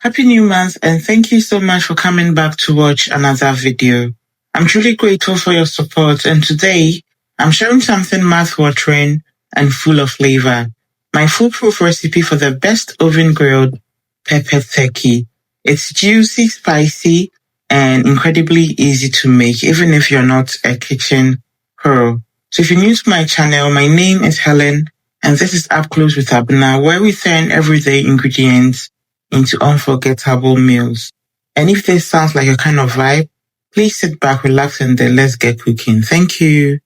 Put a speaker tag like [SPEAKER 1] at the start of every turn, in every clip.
[SPEAKER 1] Happy New Month and thank you so much for coming back to watch another video. I'm truly grateful for your support and today I'm sharing something mouth-watering and full of flavor. My foolproof recipe for the best oven-grilled pepper turkey. It's juicy, spicy, and incredibly easy to make even if you're not a kitchen pro. So if you're new to my channel, my name is Helen and this is Up Close with Abna, where we turn everyday ingredients into unforgettable meals. And if this sounds like your kind of vibe, please sit back, relax, and then let's get cooking. Thank you.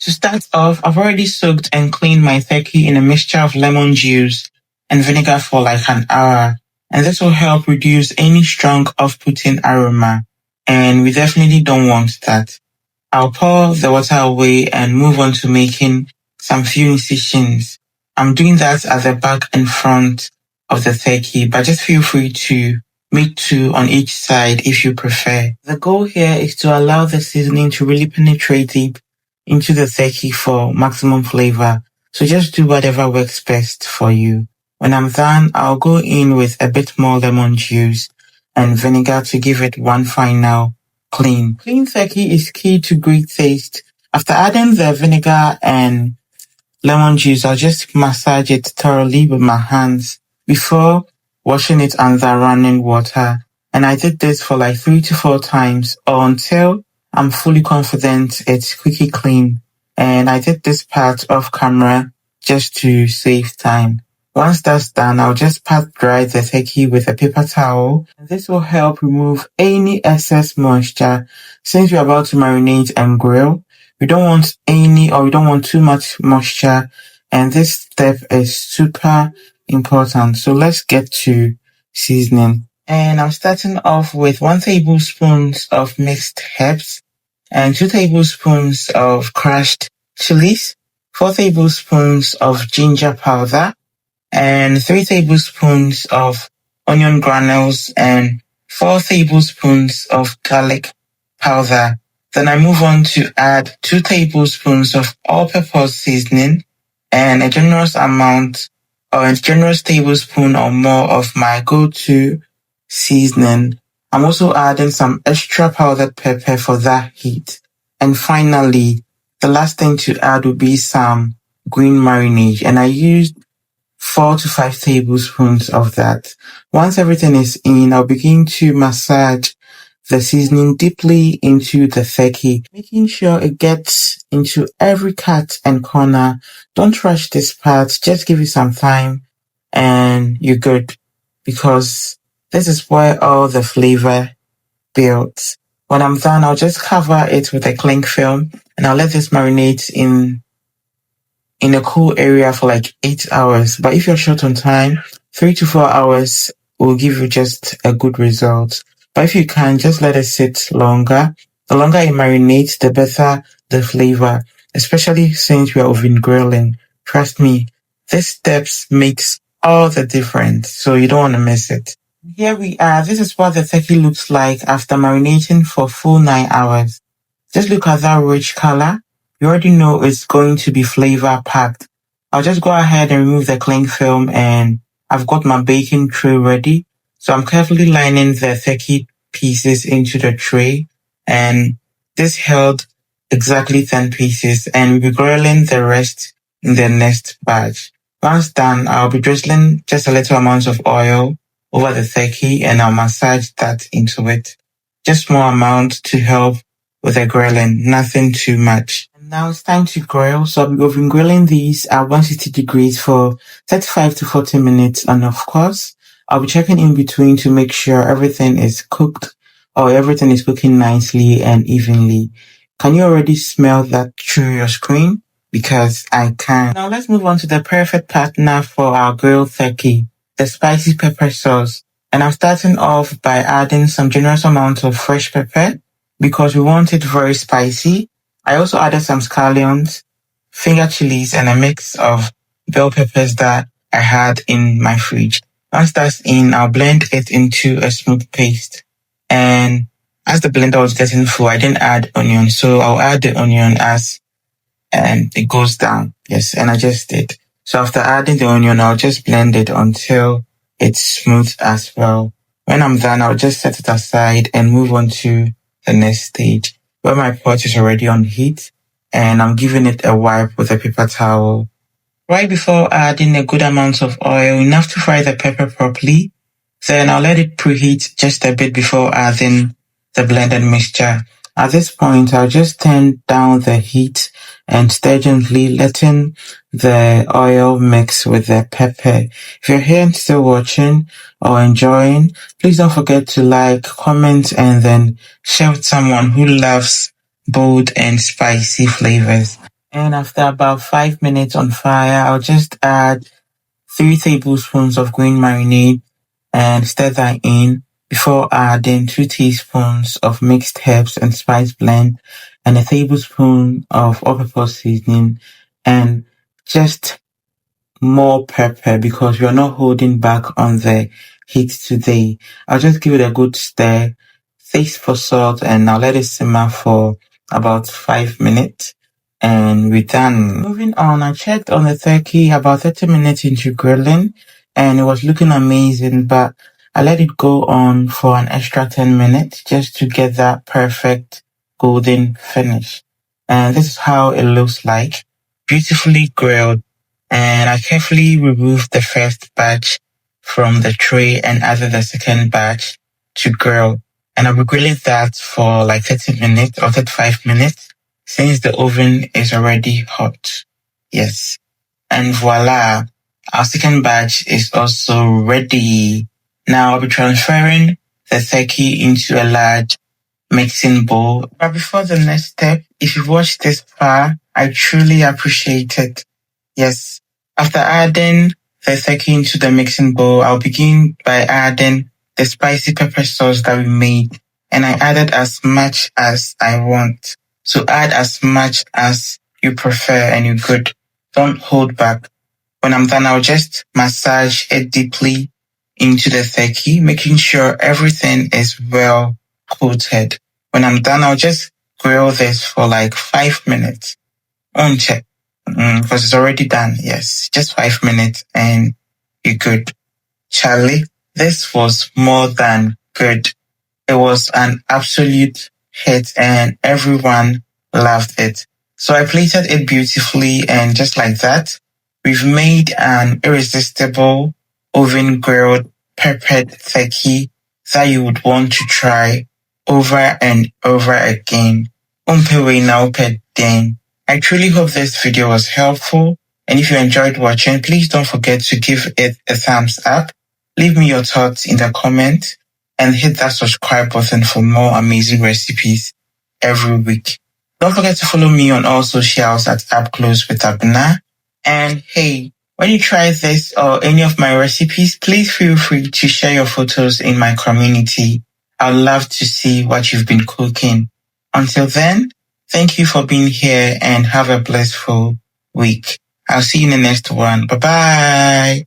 [SPEAKER 1] To start off, I've already soaked and cleaned my turkey in a mixture of lemon juice and vinegar for like an hour. And this will help reduce any strong off-putting aroma. And we definitely don't want that. I'll pour the water away and move on to making some few incisions. I'm doing that at the back and front of the turkey, but just feel free to make 2 on each side if you prefer. The goal here is to allow the seasoning to really penetrate deep into the turkey for maximum flavor. So just do whatever works best for you. When I'm done, I'll go in with a bit more lemon juice and vinegar to give it one final clean. Clean turkey is key to great taste. After adding the vinegar and lemon juice, I'll just massage it thoroughly with my hands before washing it under running water. And I did this for like 3 to 4 times or until I'm fully confident it's squeaky clean. And I did this part off camera just to save time. Once that's done, I'll just pat dry the turkey with a paper towel. And this will help remove any excess moisture. Since we're about to marinate and grill, we don't want too much moisture. And this step is super important. So let's get to seasoning. And I'm starting off with 1 tablespoon of mixed herbs and 2 tablespoons of crushed chillies, 4 tablespoons of ginger powder, and 3 tablespoons of onion granules and 4 tablespoons of garlic powder. Then I move on to add 2 tablespoons of all-purpose seasoning and a generous tablespoon or more of my go-to seasoning. I'm also adding some extra powdered pepper for that heat. And finally, the last thing to add will be some green marinade. And I used 4 to 5 tablespoons of that. Once everything is in, I'll begin to massage the seasoning deeply into the turkey, making sure it gets into every cut and corner. Don't rush this part, just give it some time and you're good, because this is where all the flavor builds. When I'm done, I'll just cover it with a cling film and I'll let this marinate in a cool area for like 8 hours. But if you're short on time, 3 to 4 hours will give you just a good result. But if you can, just let it sit longer. The longer it marinates, the better the flavor, especially since we are oven grilling. Trust me, these steps makes all the difference, so you don't want to miss it. Here we are. This is what the turkey looks like after marinating for full 9 hours. Just look at that rich color. You already know it's going to be flavor packed. I'll just go ahead and remove the cling film and I've got my baking tray ready. So I'm carefully lining the turkey pieces into the tray, and this held exactly 10 pieces, and we'll be grilling the rest in the next batch. Once done, I'll be drizzling just a little amount of oil over the turkey and I'll massage that into it. Just small amount to help with the grilling, nothing too much. Now it's time to grill. So I'll be oven grilling these at 160 degrees for 35 to 40 minutes. And of course, I'll be checking in between to make sure everything is cooked or everything is cooking nicely and evenly. Can you already smell that through your screen? Because I can. Now let's move on to the perfect partner for our grilled turkey, the spicy pepper sauce. And I'm starting off by adding some generous amount of fresh pepper because we want it very spicy. I also added some scallions, finger chilies, and a mix of bell peppers that I had in my fridge. Once that's in, I'll blend it into a smooth paste. And As the blender was getting full, I didn't add onion, so I'll add the onion as it goes down. Yes, and I just did. So after adding the onion, I'll just blend it until it's smooth as well. When I'm done, I'll just set it aside and move on to the next stage, where my pot is already on heat and I'm giving it a wipe with a paper towel. Right before adding a good amount of oil, enough to fry the pepper properly. Then I'll let it preheat just a bit before adding the blended mixture. At this point, I'll just turn down the heat and stir gently, letting the oil mix with the pepper. If you're here and still watching or enjoying, please don't forget to like, comment, and then share with someone who loves bold and spicy flavors. And after about 5 minutes on fire, I'll just add 3 tablespoons of green marinade and stir that in before adding 2 teaspoons of mixed herbs and spice blend and a tablespoon of all-purpose seasoning and just more pepper because we are not holding back on the heat today. I'll just give it a good stir, taste for salt, and I'll let it simmer for about 5 minutes. And we're done. Moving on, I checked on the turkey about 30 minutes into grilling and it was looking amazing, but I let it go on for an extra 10 minutes just to get that perfect golden finish. And this is how it looks like. Beautifully grilled. And I carefully removed the first batch from the tray and added the second batch to grill. And I'll be grilling that for like 30 minutes or 35 minutes since the oven is already hot. Yes. And voila, our second batch is also ready. Now I'll be transferring the turkey into a large mixing bowl. But before the next step, if you've watched this far, I truly appreciate it. Yes. After adding the turkey into the mixing bowl, I'll begin by adding the spicy pepper sauce that we made. And I added as much as I want. So add as much as you prefer and you're good. Don't hold back. When I'm done, I'll just massage it deeply into the turkey, making sure everything is well coated. When I'm done, I'll just grill this for like 5 minutes. On check. Because it's already done. Yes, just 5 minutes and you're good. Charlie, this was more than good. It was an absolute hit and everyone loved it. So I plated it beautifully and just like that, we've made an irresistible oven grilled peppered turkey that you would want to try over and over again. I truly hope this video was helpful, and if you enjoyed watching, please don't forget to give it a thumbs up, leave me your thoughts in the comments, and hit that subscribe button for more amazing recipes every week. Don't forget to follow me on all socials at UpClose with Abna. And hey, when you try this or any of my recipes, please feel free to share your photos in my community. I'd love to see what you've been cooking. Until then, thank you for being here and have a blissful week. I'll see you in the next one. Bye-bye.